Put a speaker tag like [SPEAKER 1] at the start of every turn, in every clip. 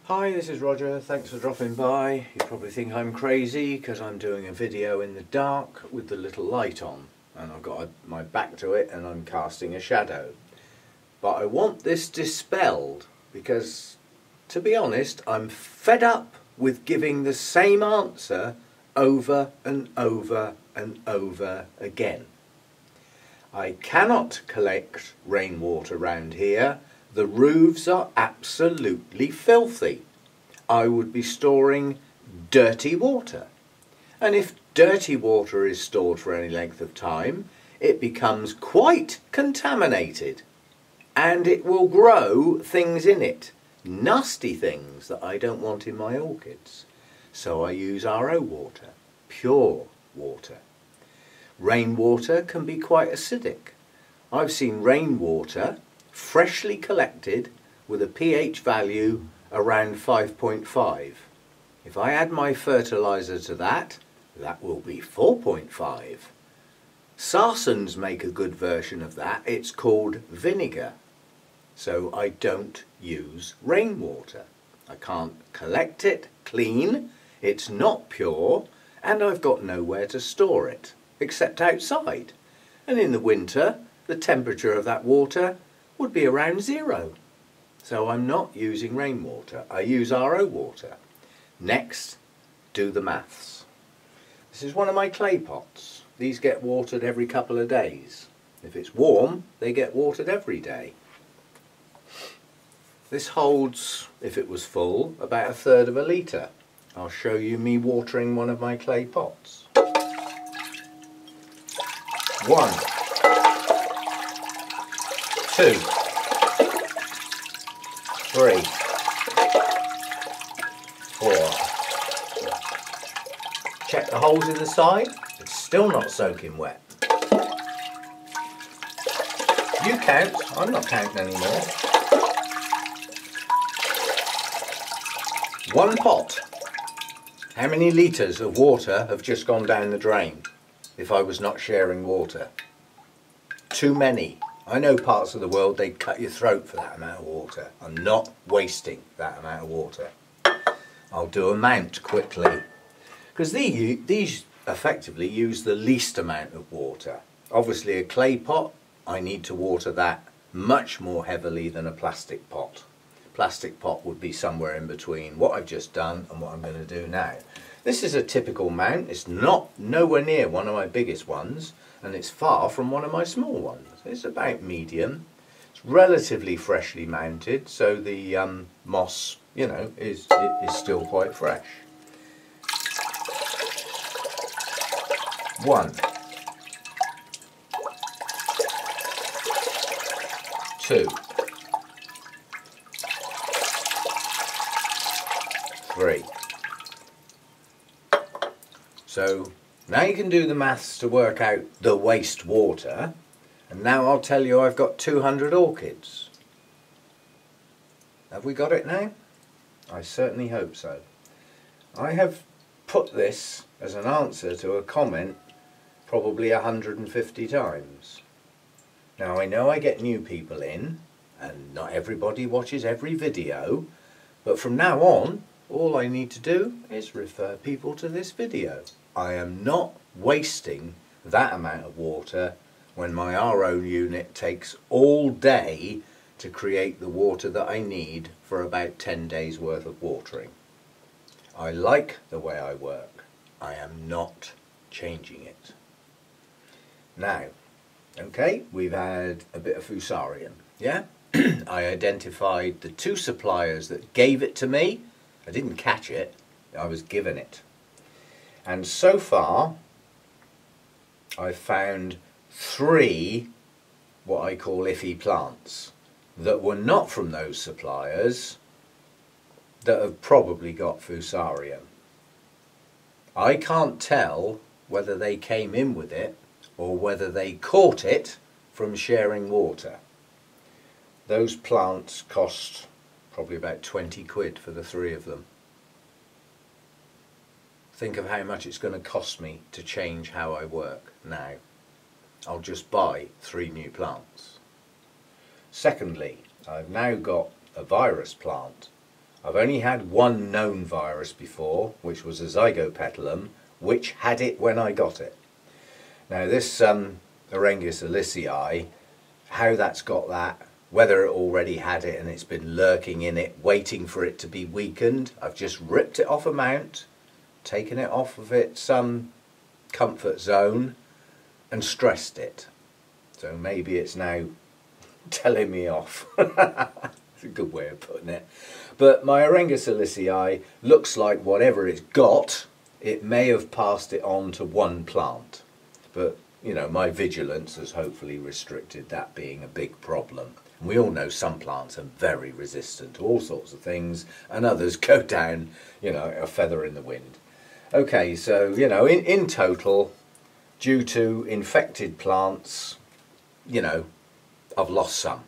[SPEAKER 1] Hi, this is Roger. Thanks for dropping by. You probably think I'm crazy because I'm doing a video in the dark with the little light on and I've got my back to it and I'm casting a shadow. But I want this dispelled because, to be honest, I'm fed up with giving the same answer over and over and over again. I cannot collect rainwater round here. The roofs are absolutely filthy. I would be storing dirty water. And if dirty water is stored for any length of time, it becomes quite contaminated. And it will grow things in it. Nasty things that I don't want in my orchids. So I use RO water, pure water. Rainwater can be quite acidic. I've seen rainwater freshly collected with a pH value around 5.5. If I add my fertiliser to that, that will be 4.5. Sarsons make a good version of that. It's called vinegar. So I don't use rainwater. I can't collect it clean, it's not pure, and I've got nowhere to store it, except outside. And in the winter, the temperature of that water would be around 0. So I'm not using rainwater, I use RO water. Next, do the maths. This is one of my clay pots. These get watered every couple of days. If it's warm, they get watered every day. This holds, if it was full, about 1/3 of a litre. I'll show you me watering one of my clay pots. 1, 2, 3, 4. Check the holes in the side. It's still not soaking wet. You count. I'm not counting anymore. 1 pot. How many litres of water have just gone down the drain if I was not sharing water? Too many. I know parts of the world they'd cut your throat for that amount of water. I'm not wasting that amount of water. I'll do a mount quickly. Because these effectively use the least amount of water. Obviously a clay pot, I need to water that much more heavily than a plastic pot. Plastic pot would be somewhere in between what I've just done and what I'm going to do now. This is a typical mount. It's nowhere near one of my biggest ones, and it's far from one of my small ones. It's about medium. It's relatively freshly mounted, so the moss, you know, is still quite fresh. 1, 2, 3. So now you can do the maths to work out the waste water, and now I'll tell you I've got 200 orchids. Have we got it now? I certainly hope so. I have put this as an answer to a comment probably 150 times. Now I know I get new people in, and not everybody watches every video, but from now on all I need to do is refer people to this video. I am not wasting that amount of water when my RO unit takes all day to create the water that I need for about 10 days worth of watering. I like the way I work. I am not changing it. Now, okay, we've had a bit of fusarium, yeah? I identified the 2 suppliers that gave it to me. I didn't catch it, I was given it. And so far, I've found 3 what I call iffy plants that were not from those suppliers that have probably got fusarium. I can't tell whether they came in with it or whether they caught it from sharing water. Those plants cost probably about 20 quid for the 3 of them. Think of how much it's going to cost me to change how I work now. I'll just buy 3 new plants. Secondly, I've now got a virus plant. I've only had one known virus before, which was a zygopetalum, which had it when I got it. Now this Orchids alicei, how that's got that, whether it already had it and it's been lurking in it, waiting for it to be weakened, I've just ripped it off a mount, taken it off of its comfort zone and stressed it. So maybe it's now telling me off. It's a good way of putting it. But my Orchids alicei looks like whatever it's got, it may have passed it on to one plant. But, you know, my vigilance has hopefully restricted that being a big problem. And we all know some plants are very resistant to all sorts of things, and others go down, you know, a feather in the wind. Okay, so, you know, in total, due to infected plants, you know, I've lost some.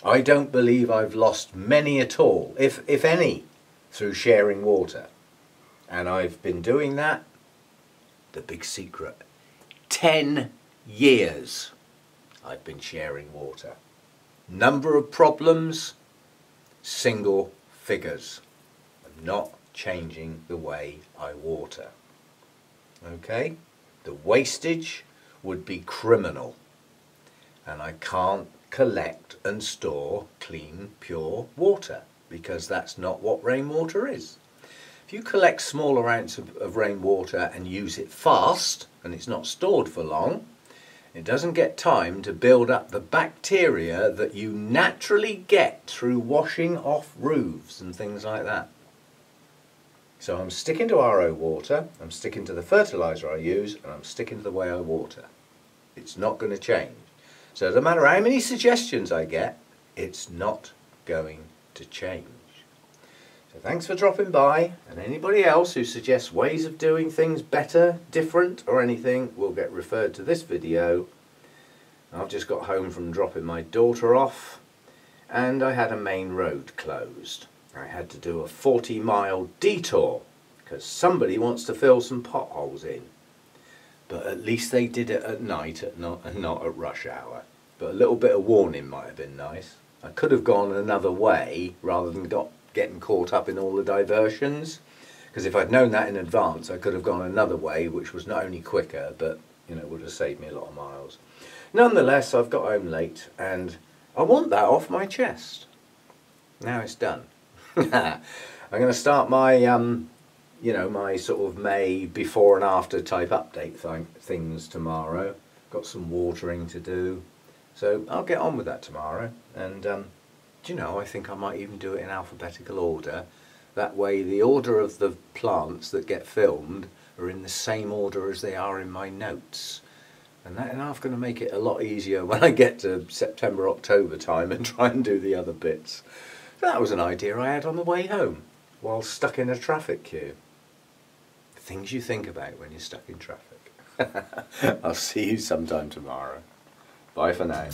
[SPEAKER 1] I don't believe I've lost many at all, if any, through sharing water. And I've been doing that, the big secret, 10 years I've been sharing water. Number of problems, single figures. I'm not changing the way I water. Okay? The wastage would be criminal. And I can't collect and store clean, pure water, because that's not what rainwater is. If you collect small amounts of rainwater and use it fast, and it's not stored for long, it doesn't get time to build up the bacteria that you naturally get through washing off roofs and things like that. So I'm sticking to RO water, I'm sticking to the fertiliser I use, and I'm sticking to the way I water. It's not going to change. So no matter how many suggestions I get, it's not going to change. So thanks for dropping by, and anybody else who suggests ways of doing things better, different or anything will get referred to this video. I've just got home from dropping my daughter off and I had a main road closed. I had to do a 40-mile detour because somebody wants to fill some potholes in. But at least they did it at night and not at rush hour. But a little bit of warning might have been nice. I could have gone another way rather than getting caught up in all the diversions, because if I'd known that in advance I could have gone another way, which was not only quicker but, you know, would have saved me a lot of miles. Nonetheless, I've got home late and I want that off my chest. Now it's done. I'm going to start my you know, my sort of May before and after type update things tomorrow. Got some watering to do, so I'll get on with that tomorrow. And do you know, I think I might even do it in alphabetical order. That way the order of the plants that get filmed are in the same order as they are in my notes. And that's going to make it a lot easier when I get to September, October time and try and do the other bits. So that was an idea I had on the way home while stuck in a traffic queue. Things you think about when you're stuck in traffic. I'll see you sometime tomorrow. Bye for now.